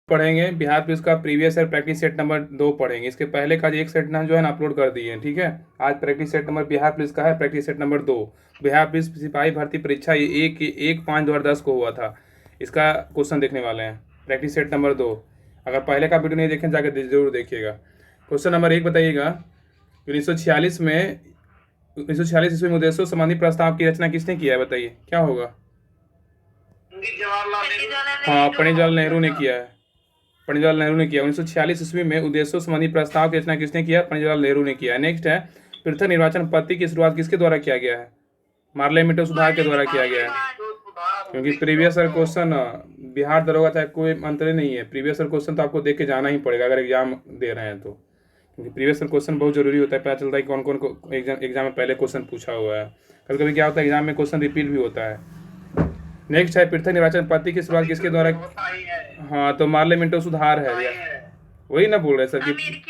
पढ़ेंगे बिहार पुलिस का previous year practice set number 2 पढ़ेंगे। इसके पहले का एक सेट ना जो है ना अपलोड कर दिए हैं, ठीक है। आज practice set number Bihar police का है, practice set number 2। Bihar police सिपाही भर्ती परीक्षा ये 1/5/2010 को हुआ था। इसका क्वेश्चन देखने वाले हैं, प्रैक्टिस सेट नंबर 2। अगर पहले का वीडियो नहीं देखें जाकर जरूर देखिएगा। क्वेश्चन नंबर 1 बताइएगा, 1946 में 1946 ईस्वी में उद्देश्यों संबंधी प्रस्ताव की रचना किसने किया है? बताइए क्या होगा। हाँ, पंडित जवाहरलाल नेहरू ने किया है। पंडित जवाहरलाल नेहरू ने किया। 1946 ईस्वी में उद्देश्यों संबंधी प्रस्ताव की रचना किसने किया? पंडित जवाहरलाल नेहरू ने किया। नेक्स्ट है, पृथक निर्वाचन पद्धति की शुरुआत किसके द्वारा किया गया है? मार्ले मिंटो सुधार के द्वारा किया गया है। क्योंकि प्रीवियस ईयर क्वेश्चन बिहार दरोगा चाहे कोई अंतर नहीं है, प्रीवियस ईयर क्वेश्चन तो आपको देख के जाना ही पड़ेगा अगर एग्जाम दे रहे हैं तो। क्योंकि प्रीवियस ईयर क्वेश्चन बहुत जरूरी होता है, पता चलता है कौन कौन एग्जाम में पहले क्वेश्चन पूछा हुआ है। कभी कभी क्या होता है एग्जाम में क्वेश्चन रिपीट भी होता है। नेक्स्ट है, पृथक निर्वाचन पद्धति की शुरुआत किसके द्वारा? हाँ, तो मार्ले मिंटो सुधार है भैया, वही ना बोल रहे सर कि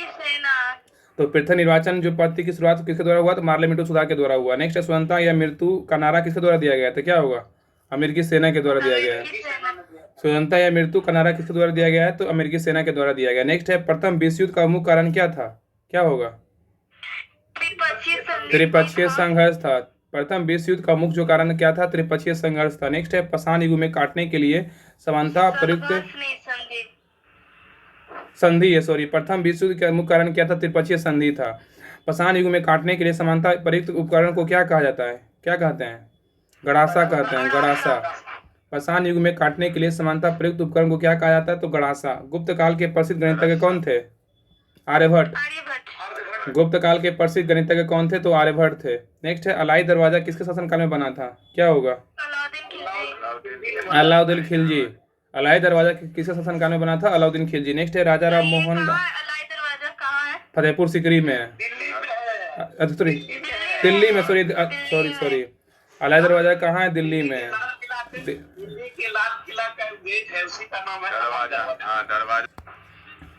तो पृथक निर्वाचन जो पद्धति की शुरुआत किसके द्वारा हुआ? तो मार्ले मिंटो सुधार के द्वारा हुआ। नेक्स्ट है, स्वतंत्रता या मृत्यु का नारा किसके द्वारा दिया गया था? क्या होगा? अमेरिकी सेना के द्वारा दिया गया है। स्वतंत्रता या मृत्यु का नारा किसके द्वारा दिया गया है? तो अमेरिकी सेना के द्वारा दिया गया। नेक्स्ट है, प्रथम विश्व युद्ध का मुख्य कारण क्या था? क्या होगा? त्रिपक्षीय संघर्ष था। प्रथम विश्व युद्ध का मुख्य जो कारण क्या था? त्रिपक्षीय संघर्ष था। नेक्स्ट है, पाषाण युग में काटने के लिए समानता प्रयुक्त संधि है, सॉरी, प्रथम विश्व युद्ध का मुख्य कारण क्या था? त्रिपक्षीय संधि था। पाषाण युग में काटने के लिए समानता प्रयुक्त उपकरण को क्या कहा जाता है? क्या कहते हैं? गड़ासा कहते हैं, गड़ासा। पाषाण युग में काटने के लिए समानता प्रयुक्त उपकरण को क्या कहा जाता है? तो गड़ासा। गुप्त काल के प्रसिद्ध गणितज्ञ कौन थे? आर्यभट्ट। गुप्त काल के प्रसिद्ध गणितज्ञ कौन थे? तो आर्यभट्ट थे। नेक्स्ट है, अलाई दरवाजा किसके शासनकाल में बना था? क्या होगा? अलाउद्दीन खिलजी। अलाई दरवाजा किसके शासनकाल में बना था? अलाउद्दीन खिलजी। नेक्स्ट है, राजा राम मोहन फतेहपुर सीकरी में, सॉरी दिल्ली में, सॉरी अलाई दरवाजा कहाँ है? दिल्ली में।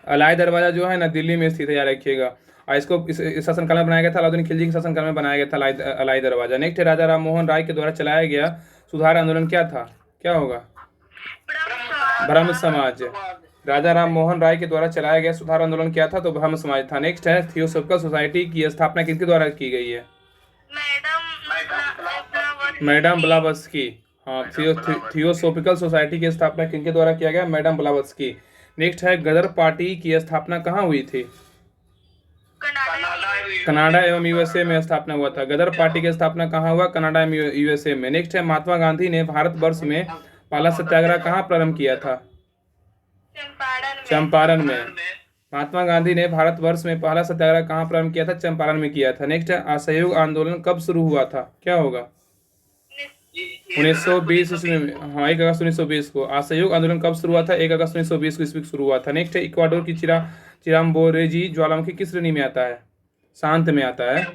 अलाई दरवाजा जो है ना दिल्ली में स्थित है, याद रखिएगा। और इसको इस शासनकाल में बनाया गया था, अलाउद्दीन खिलजी के शासनकाल में बनाया गया था अलाई दरवाजा। नेक्स्ट है, राजा राम मोहन राय के द्वारा चलाया गया सुधार आंदोलन क्या था? क्या होगा? ब्रह्म समाज। राजा राम मोहन राय के द्वारा चलाया गया सुधार आंदोलन क्या था? तो ब्रह्म समाज था। नेक्स्ट है, थियोसॉफिकल सोसाइटी की स्थापना किसके द्वारा की गई है? Madam Blavatsky. हाँ, थियोसॉफिकल सोसाइटी की स्थापना किनके द्वारा किया गया? Madam Blavatsky. नेक्स्ट है, गदर पार्टी की स्थापना कहाँ हुई थी? कनाडा एवं यूएसए में स्थापना हुआ था। गदर पार्टी की स्थापना कहाँ हुआ? कनाडा एवं यूएसए में। नेक्स्ट है, महात्मा गांधी ने भारतवर्ष में पहला सत्याग्रह कहाँ प्रारंभ किया था? चंपारण में। महात्मा गांधी ने भारतवर्ष में पहला सत्याग्रह कहाँ प्रारंभ किया था? चंपारण में किया था। नेक्स्ट है, असहयोग आंदोलन कब शुरू हुआ था? क्या होगा? 1920 ईस्वी में। हाँ, 1 अगस्त 1920 को। असहयोग आंदोलन कब शुरू हुआ था? 1 अगस्त 1920 को ईस्वी शुरू हुआ था। नेक्स्ट है, इक्वाडोर की चिराम्बोरेजी ज्वालामुखी किस श्रेणी में आता है? शांत में आता है।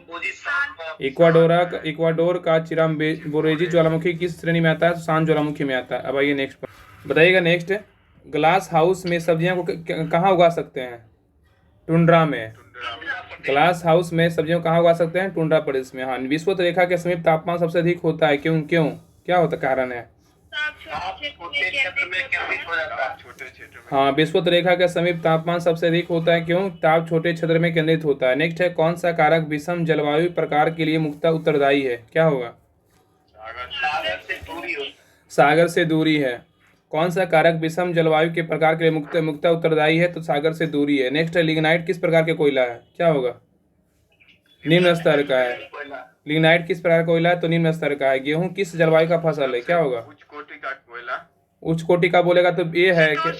इक्वाडोर का चिराम्बोरेजी ज्वालामुखी किस श्रेणी में आता है? शांत ज्वालामुखी में आता है। अब आइए नेक्स्ट बताइएगा। नेक्स्ट है, ग्लास हाउस में सब्जियां को कहाँ उगा सकते हैं? टुंड्रा में। ग्लास हाउस में सब्जियों कहाँ उगा सकते हैं? टुंड्रा प्रदेश में। हाँ, विषुवत रेखा के समीप तापमान सबसे अधिक होता है, क्यों? क्या होता कारण है? हाँ, विषुवत रेखा के समीप तापमान सबसे अधिक होता है, क्यों? ताप छोटे क्षेत्र में केंद्रित होता है। नेक्स्ट है, कौन सा कारक विषम जलवायु प्रकार के लिए मुख्यतः उत्तरदायी है? क्या होगा? सागर से दूरी है। कौन सा कारक विषम जलवायु के प्रकार के लिए मुख्यतः उत्तरदायी है? तो सागर से दूरी है। नेक्स्ट है, लिग्नाइट किस प्रकार के कोयला है? क्या होगा? निम्न स्तर का है। लिग्नाइट किस प्रकार का कोयला है? तो निम्न स्तर का है। गेहूं किस जलवायु का फसल है? क्या होगा? उच्च कोटि का बोलेगा तो ये है कि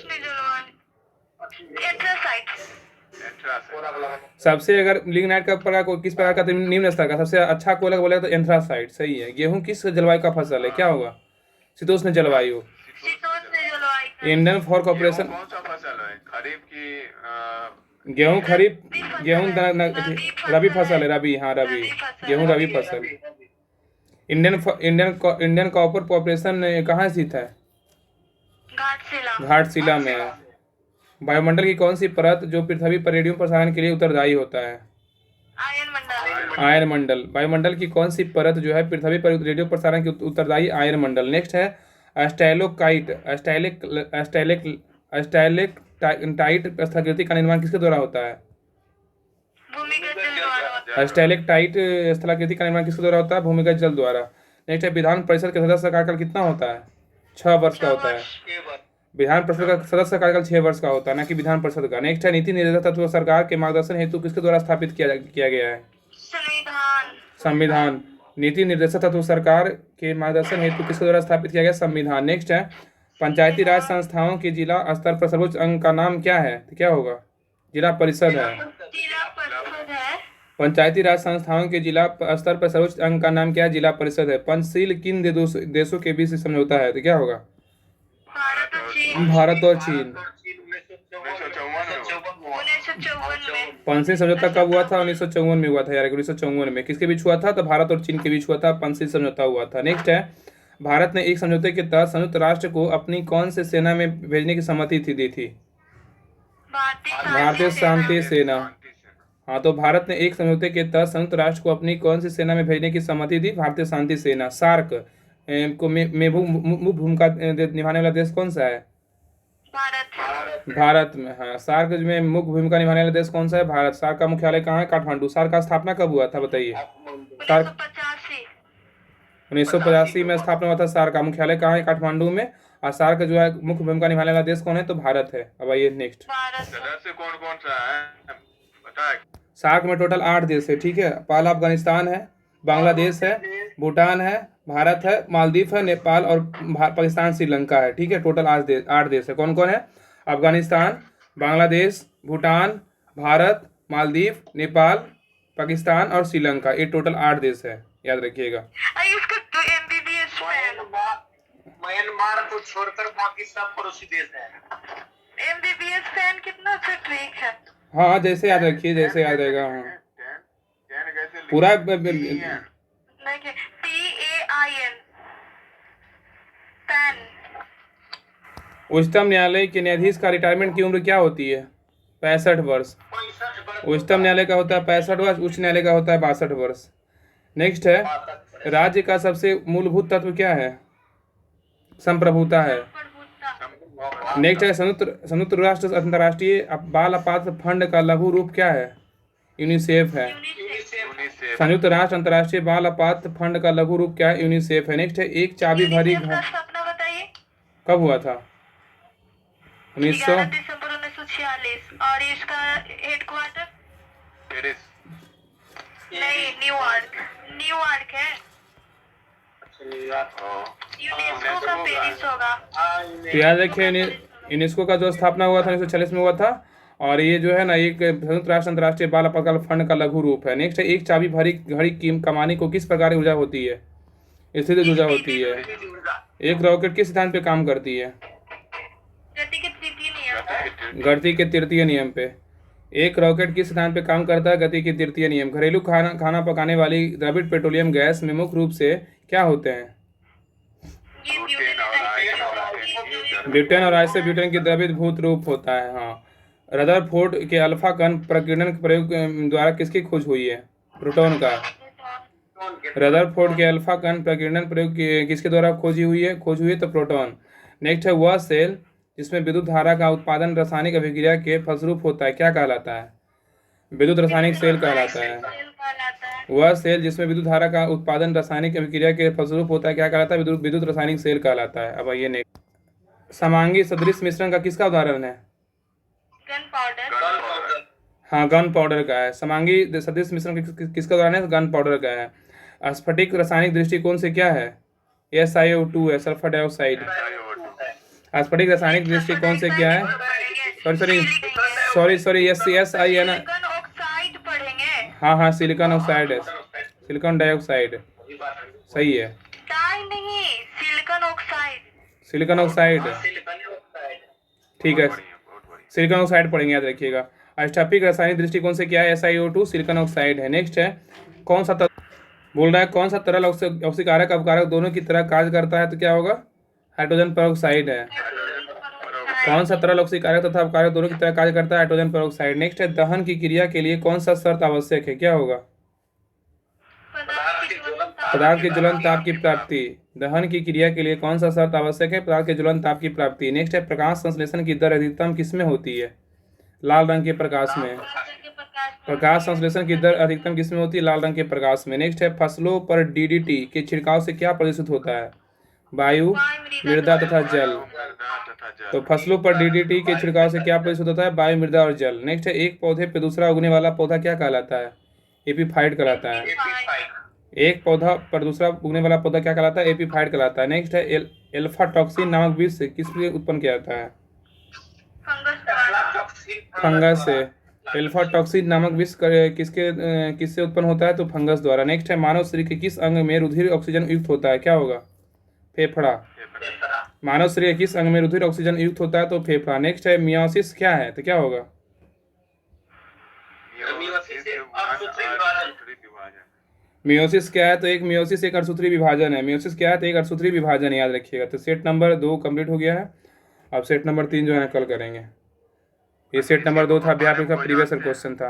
सबसे, अगर लिग्नाइट का प्रकार किस प्रकार का? तो निम्न स्तर का। सबसे अच्छा कोयला बोलेगा तो एंथ्रासाइट, सही है। गेहूं किस जलवायु का फसल है? क्या होगा? शीतोष्ण जलवायु। इंडियन फॉर कॉर्पोरेशन कौन सा फसल है? खरीफ की? गेहूं रबी फसल है। रबी, हाँ रबी। गेहूं रबी फसल। इंडियन कॉपर कॉर्पोरेशन कहाँ स्थित है? घाटशिला में है। वायुमंडल की कौन सी परत जो पृथ्वी पर रेडियो प्रसारण के लिए उत्तरदायी होता है? आयन मंडल। वायुमंडल की कौन सी परत जो है पृथ्वी पर रेडियो प्रसारण की उत्तरदायी? आयन मंडल। नेक्स्ट है, स्टाइलोकाइट स्टैलेक्टाइट स्थलाकृति का निर्माण किसके द्वारा होता है? भूमिगत जल द्वारा होता है। स्टैलेक्टाइट स्थलाकृति का निर्माण किसके द्वारा होता है? भूमिगत जल द्वारा। नेक्स्ट है विधान परिषद के सदस्य का कार्यकाल कितना होता है? 6 वर्ष का होता है। विधान परिषद का सदस्य का कार्यकाल 6 वर्ष का होता है, ना कि विधान परिषद का। नेक्स्ट है नीति निर्देशक तत्व सरकार के मार्गदर्शन हेतु किसके द्वारा स्थापित किया गया है? संविधान। संविधान। नीति निर्देशक तत्व सरकार के मार्गदर्शन हेतु किसके द्वारा स्थापित किया गया? संविधान। नेक्स्ट है पंचायती राज संस्थाओं के जिला स्तर पर सर्वोच्च अंग का नाम क्या है? तो क्या होगा? जिला परिषद है। जिला परिषद है। पंचायती राज संस्थाओं के जिला स्तर पर सर्वोच्च अंग का नाम क्या है? जिला परिषद है। पंचशील किन देशों के बीच समझौता है? तो क्या होगा? भारत और चीन। भारत और चीन। 1954 में। पंचशील समझौता कब हुआ था? 1954 में हुआ था यार। 1954 में किसके बीच हुआ था? तो भारत और चीन के बीच हुआ था, पंचशील समझौता हुआ था। नेक्स्ट है भारत ने एक समझौते के तहत संयुक्त राष्ट्र को अपनी कौन से सेना में भेजने की सहमति दी थी? भारतीय शांति सेना। हाँ, तो भारत ने एक समझौते के तहत संयुक्त राष्ट्र को अपनी कौन सी सेना में भेजने की सहमति दी? भारतीय शांति सेना। सार्क को मुख्य भूमिका निभाने वाला देश कौन सा है? भारत में। हाँ, सार्क में मुख्य भूमिका निभाने वाला देश कौन सा है? भारत। सार्क का मुख्यालय कहाँ है? काठमांडू। सार्क का स्थापना कब हुआ था बताइए? सार्क 1985 में स्थापना हुआ था। सार्क का मुख्यालय कहाँ है? काठमांडू में। और सार्क जो है मुख्य भूमिका निभाने वाला देश कौन है? तो भारत है। अब आइए नेक्स्ट। सदस्य कौन कौन सा है बताए? सार्क में टोटल 8 देश है, ठीक है। पहला अफगानिस्तान है, बांग्लादेश है, भूटान है, भारत है, मालदीव है, नेपाल और पाकिस्तान, श्रीलंका है, ठीक है। टोटल 8 देश है। कौन कौन है? अफगानिस्तान, बांग्लादेश, भूटान, भारत, मालदीव, नेपाल, पाकिस्तान और श्रीलंका। ये टोटल 8 देश है, याद रखिएगा। म्यांमार को छोड़कर बाकी सब पड़ोसी देश हैं। MBBS फैन कितना अच्छा ट्रिक है। हाँ, जैसे याद रखिए, जैसे याद रहेगा। हाँ, पूरा TAIN फैन। उच्चतम न्यायालय के न्यायाधीश का रिटायरमेंट की उम्र क्या होती है? 65 वर्ष। उच्चतम न्यायालय का होता है 65 वर्ष, उच्च न्यायालय का होता है 62 वर्ष। नेक्स्ट है राज्य का सबसे मूलभूत तत्व क्या है? संप्रभुता है। नेक्स्ट है संयुक्त राष्ट्र अंतर्राष्ट्रीय बाल अपराध फंड का लघु रूप क्या है? यूनिसेफ है। संयुक्त राष्ट्र अंतर्राष्ट्रीय बाल अपराध फंड का लघु रूप क्या है? यूनिसेफ है। नेक्स्ट है एक चाबी भरी घर स्थापना बताइए। कब हुआ था? 11 दिसंबर 1946। और इसका हेडक्वार्टर? नहीं, न्यूयॉर्क है। यूनेस्को का पेरिस होगा। तो याद रखिए यूनेस्को का जो स्थापना हुआ था 1940 में हुआ था। और ये जो है ना एक संयुक्त राष्ट्र अंतर्राष्ट्रीय बाल अपराध फंड का लघु रूप है। नेक्स्ट है एक चाबी भरी घड़ी की कमानी को किस प्रकार की ऊर्जा होती है? स्थितिज ऊर्जा होती है। एक रॉकेट किस सिद्धांत पे काम करती है? गति के तृतीय नियम पे। एक रॉकेट किस सिद्धांत पे काम करता है? गति के तृतीय नियम। घरेलू खाना पकाने वाली द्रवित पेट्रोलियम गैस में मुख्य रूप से क्या होते हैं? ब्यूटेन और आइसो ब्यूटेन की द्रवित भूत रूप होता है। हाँ, रदरफोर्ड के अल्फा कण प्रकीर्णन प्रयोग द्वारा किसकी खोज हुई है? प्रोटॉन का। रदरफोर्ड के अल्फा कण प्रकीर्णन प्रयोग किसके द्वारा खोज हुई है? तो प्रोटॉन। नेक्स्ट है वह सेल जिसमें विद्युत धारा का उत्पादन रासायनिक अभिक्रिया के फलस्वरूप होता है, क्या कहलाता है? विद्युत रासायनिक सेल कहलाता है। वह सेल जिसमें विद्युत धारा का उत्पादन रासायनिक अभिक्रिया के फलस्वरूप होता है, क्या कहलाता है? विद्युत रासायनिक सेल कहलाता है। अब आइए नेक्स्ट। समांगी सदृश मिश्रण का किसका उदाहरण है? Gun powder. हाँ, गन पाउडर का है। समांगी सदृश मिश्रण किसका उदाहरण है? गन पाउडर का है। स्फटिक रासायनिक दृष्टिकोण से क्या है? SiO2 है, सल्फर डाइऑक्साइड। स्फटिक रासायनिक दृष्टिकोण से क्या है? Sorry SiN। हाँ, सिलिकॉन ऑक्साइड है, सिलिकॉन डाइऑक्साइड। सही है। सिलिकॉन ऑक्साइड, ठीक है। सिलिकॉन ऑक्साइड पढ़ेंगे, याद रखिएगा। स्फटिक रासायनिक दृष्टिकोण से क्या है? SiO2 सिलिकॉन ऑक्साइड है। नेक्स्ट है कौन सा बोल रहा है कौन सा तरल ऑक्सीकारक अपकारक दोनों की तरह कार्य करता है? तो क्या होगा? हाइड्रोजन पेरोक्साइड है। कौन सा तरल ऑक्सीकारक तथा अपकारक दोनों की तरह कार्य करता है? Hydrogen peroxide. नेक्स्ट है दहन की क्रिया के लिए कौन सा शर्त आवश्यक है? क्या होगा? पदार्थ के ज्वलन ताप की प्राप्ति, दहन की क्रिया के लिए कौन सा शर्त आवश्यक है? पदार्थ के ज्वलन ताप की प्राप्ति। नेक्स्ट है प्रकाश संश्लेषण की दर अधिकतम किसमें होती है? लाल रंग के प्रकाश में। प्रकाश संश्लेषण की दर अधिकतम किसमें होती है? लाल रंग के प्रकाश में। नेक्स्ट है फसलों पर डीडीटी के छिड़काव से क्या प्रदूषित होता है? वायु, मृदा तथा जल। मृदा तथा जल। तो फसलों पर डीडीटी के छिड़काव से क्या प्रदूषित होता है? वायु, मृदा और जल। नेक्स्ट है एक पौधे पर दूसरा उगने वाला पौधा क्या कहलाता है? एपीफाइट कहलाता है। एक पौधा पर दूसरा उगने वाला पौधा क्या कहलाता है? एपीफाइट कहलाता है। नेक्स्ट है एल्फा टॉक्सिन नामक विष किससे उत्पन्न किया जाता है? फंगस से। एल्फा टॉक्सिन नामक विष किससे उत्पन्न होता है? तो फंगस द्वारा। नेक्स्ट है मानव शरीर के किस अंग में रुधिर ऑक्सीजन युक्त होता है? क्या होगा? फेफड़ा। मानव शरीर के किस अंग में रुधिर ऑक्सीजन युक्त होता है? तो फेफड़ा। नेक्स्ट है मियोसिस क्या है? तो क्या होगा? मियोसिस क्या है? तो एक मियोसिस एक अर्धसूत्री विभाजन है। मियोसिस क्या है? तो एक अर्धसूत्री विभाजन, याद रखिएगा। तो सेट नंबर 2 कंप्लीट हो गया है। अब सेट नंबर 3 जो है कल करेंगे। ये सेट नंबर 2 था, बिहार का प्रीवियस क्वेश्चन था।